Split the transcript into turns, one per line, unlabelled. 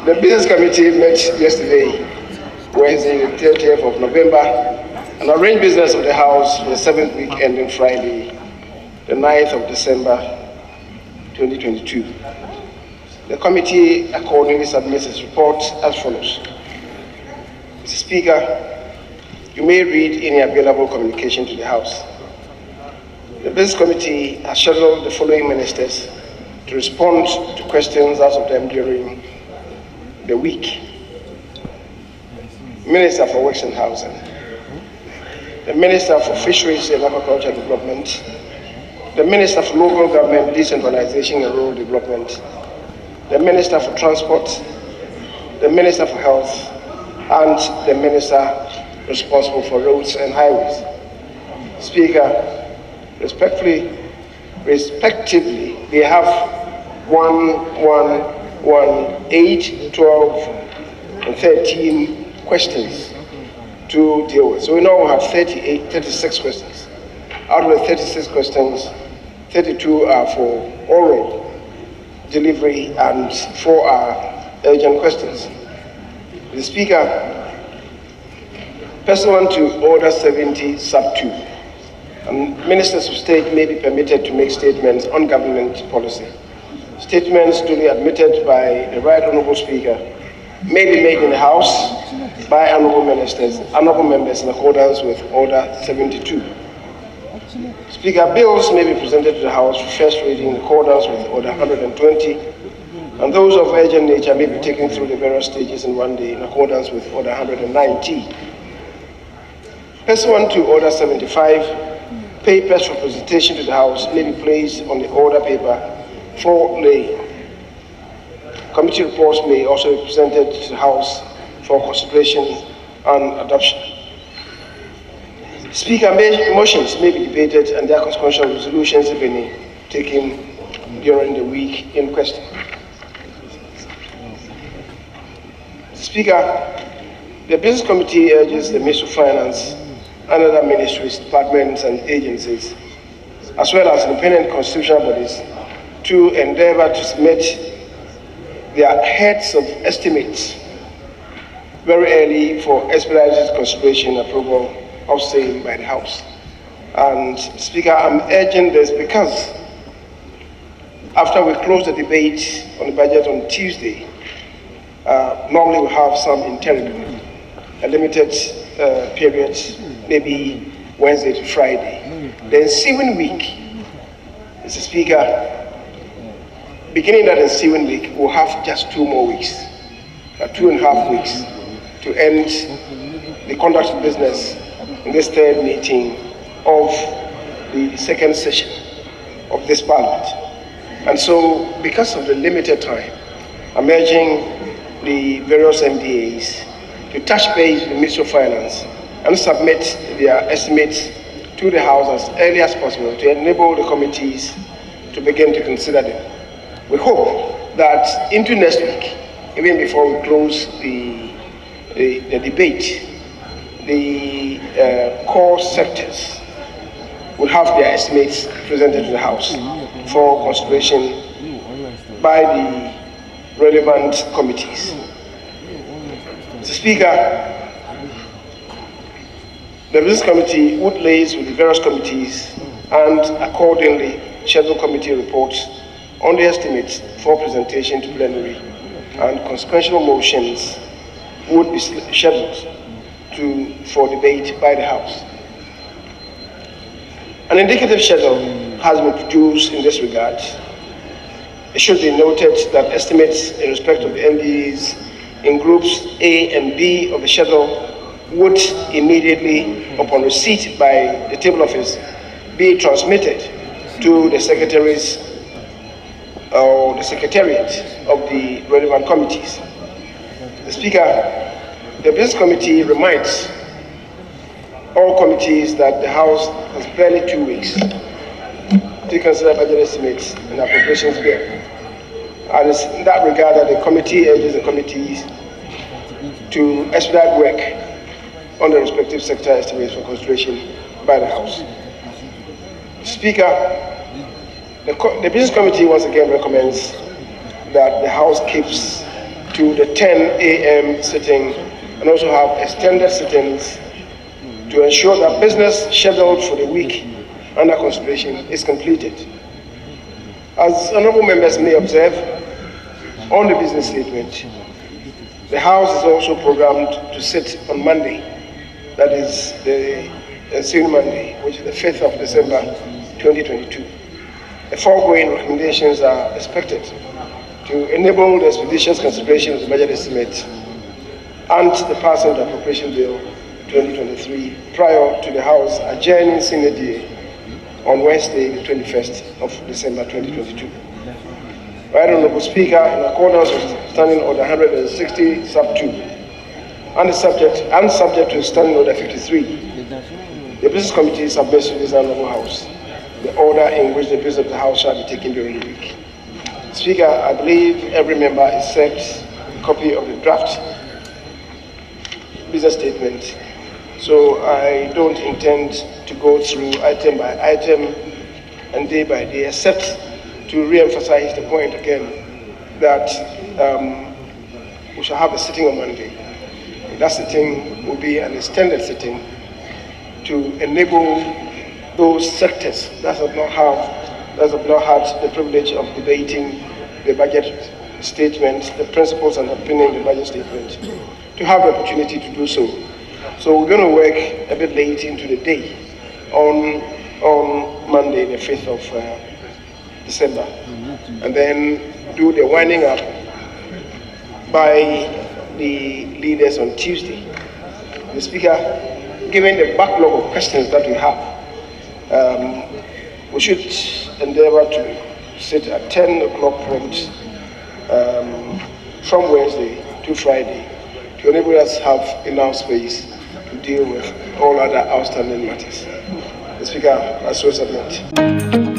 The Business Committee met yesterday, Wednesday, the 30th of November, and arranged business of the House for the 7th week ending Friday, the 9th of December, 2022. The committee accordingly submits its report as follows. Mr. Speaker, you may read any available communication to the House. The Business Committee has scheduled the following ministers to respond to questions asked of them during the week. Minister for Works and Housing, the Minister for Fisheries and Agriculture Development, the Minister for Local Government Decentralization and Rural Development, the Minister for Transport, the Minister for Health, and the Minister responsible for roads and highways. Speaker, respectively, they have 8, 12, and 13 questions to deal with. So we now have 36 questions. Out of the 36 questions, 32 are for oral delivery and 4 are urgent questions. The Speaker, pursuant to Order 70, Sub 2, and Ministers of State may be permitted to make statements on government policy. Statements duly admitted by the Right Honourable Speaker may be made in the House by honourable members in accordance with Order 72. Speaker, bills may be presented to the House for first reading in accordance with Order 120, and those of urgent nature may be taken through the various stages in one day in accordance with Order 190. Pursuant to Order 75, papers for presentation to the House may be placed on the order paper for laying. Committee reports may also be presented to the House for consideration and adoption. Speaker, motions may be debated and their consequential resolutions, if any, taken during the week in question. Speaker, the Business Committee urges the Ministry of Finance and other ministries, departments, and agencies, as well as independent constitutional bodies, to endeavor to submit their heads of estimates very early for expedited consideration and approval of same by the House. And Speaker, I'm urging this because after we close the debate on the budget on Tuesday, normally we have some interim, a limited period, maybe Wednesday to Friday. The ensuing week, Mr. Speaker, beginning that ensuing week, we'll have just 2 more weeks, 2.5 weeks, to end the conduct of business in this 3rd meeting of the 2nd session of this Parliament. And so, because of the limited time, I'm urging the various MDAs to touch base with the Ministry of Finance and submit their estimates to the House as early as possible to enable the committees to begin to consider them. We hope that into next week, even before we close the debate, the core sectors will have their estimates presented to the House for consideration by the relevant committees. Mr. Speaker, the Business Committee would liaise with the various committees and accordingly schedule committee reports on the estimates for presentation to plenary, and consequential motions would be scheduled for debate by the House. An indicative schedule has been produced in this regard. It should be noted that estimates in respect of the MDAs in groups A and B of the schedule would immediately, upon receipt by the table office, be transmitted to the secretaries or the secretariat of the relevant committees. The Speaker, the Business Committee reminds all committees that the House has barely 2 weeks to consider budget estimates and appropriations bill. And it's in that regard that the committee urges the committees to expedite work on the respective sector estimates for consideration by the House. Speaker, the Business Committee once again recommends that the House keeps to the 10 a.m. sitting and also have extended sittings to ensure that business scheduled for the week under consideration is completed. As honorable members may observe, on the business statement, the House is also programmed to sit on Monday, that is the ensuing Monday, which is the 5th of December 2022. The foregoing recommendations are expected to enable the expeditious consideration of the budget estimate and the passing of the Appropriation Bill 2023 prior to the House adjourning Senate Day on Wednesday, the 21st of December 2022. Right Honorable Speaker, in accordance with Standing Order 160 sub 2 and subject to Standing Order 53, the Business Committee submits to this Honorable House the order in which the business of the House shall be taken during the week. Speaker, I believe every member is sent a copy of the draft business statement, so I don't intend to go through item by item and day by day, except to re-emphasize the point again that we shall have a sitting on Monday. That sitting will be an extended sitting to enable those sectors that have not had the privilege of debating the budget statement, the principles underpinning the budget statement, to have the opportunity to do so. So we're going to work a bit late into the day on Monday, the 5th of December, and then do the winding up by the leaders on Tuesday. The Speaker, given the backlog of questions that we have, we should endeavor to sit at 10 o'clock prompt from Wednesday to Friday to enable us to have enough space to deal with all other outstanding matters. The Speaker, I so submit.